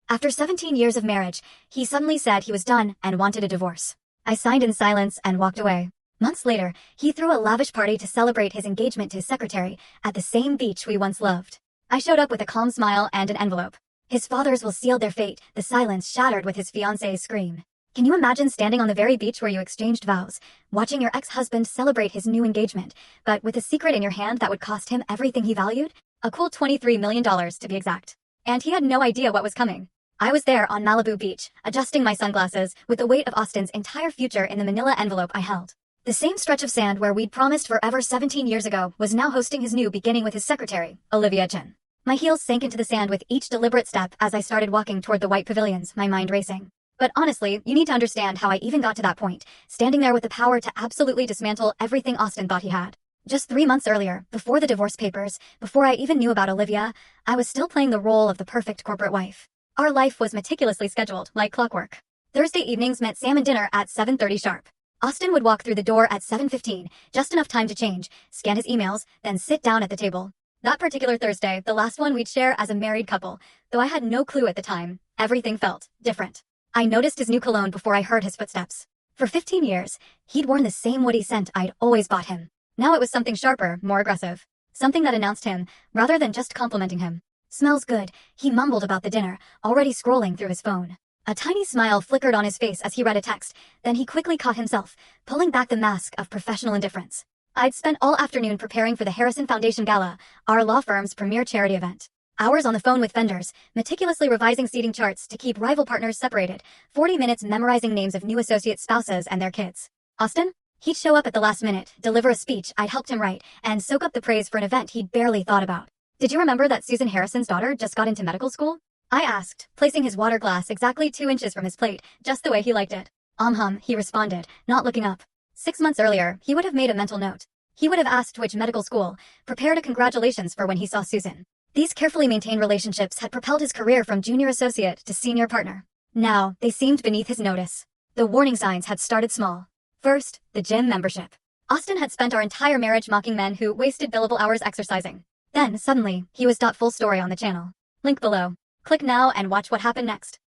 After 17 years of marriage, he suddenly said he was done and wanted a divorce. I signed in silence and walked away. Months later, he threw a lavish party to celebrate his engagement to his secretary at the same beach we once loved. I showed up with a calm smile and an envelope. His fathers will seal their fate, the silence shattered with his fiancée's scream. Can you imagine standing on the very beach where you exchanged vows, watching your ex-husband celebrate his new engagement, but with a secret in your hand that would cost him everything he valued? A cool $23 million to be exact. And he had no idea what was coming. I was there on Malibu Beach, adjusting my sunglasses, with the weight of Austin's entire future in the manila envelope I held. The same stretch of sand where we'd promised forever 17 years ago was now hosting his new beginning with his secretary, Olivia Chen. My heels sank into the sand with each deliberate step as I started walking toward the white pavilions, my mind racing. But honestly, you need to understand how I even got to that point, standing there with the power to absolutely dismantle everything Austin thought he had. Just 3 months earlier, before the divorce papers, before I even knew about Olivia, I was still playing the role of the perfect corporate wife. Our life was meticulously scheduled, like clockwork. Thursday evenings meant salmon dinner at 7:30 sharp. Austin would walk through the door at 7:15, just enough time to change, scan his emails, then sit down at the table. That particular Thursday, the last one we'd share as a married couple, though I had no clue at the time, everything felt different. I noticed his new cologne before I heard his footsteps. For 15 years, he'd worn the same woody scent I'd always bought him. Now it was something sharper, more aggressive. Something that announced him, rather than just complimenting him. Smells good, he mumbled about the dinner, already scrolling through his phone. A tiny smile flickered on his face as he read a text, then he quickly caught himself, pulling back the mask of professional indifference. I'd spent all afternoon preparing for the Harrison Foundation Gala, our law firm's premier charity event. Hours on the phone with vendors, meticulously revising seating charts to keep rival partners separated, 40 minutes memorizing names of new associate spouses and their kids. Austin? He'd show up at the last minute, deliver a speech I'd helped him write, and soak up the praise for an event he'd barely thought about. Did you remember that Susan Harrison's daughter just got into medical school? I asked, placing his water glass exactly 2 inches from his plate, just the way he liked it. He responded, not looking up. 6 months earlier, he would have made a mental note. He would have asked which medical school, prepared a congratulations for when he saw Susan. These carefully maintained relationships had propelled his career from junior associate to senior partner. Now, they seemed beneath his notice. The warning signs had started small. First, the gym membership. Austin had spent our entire marriage mocking men who wasted billable hours exercising. Then, suddenly, he was full story on the channel. Link below. Click now and watch what happened next.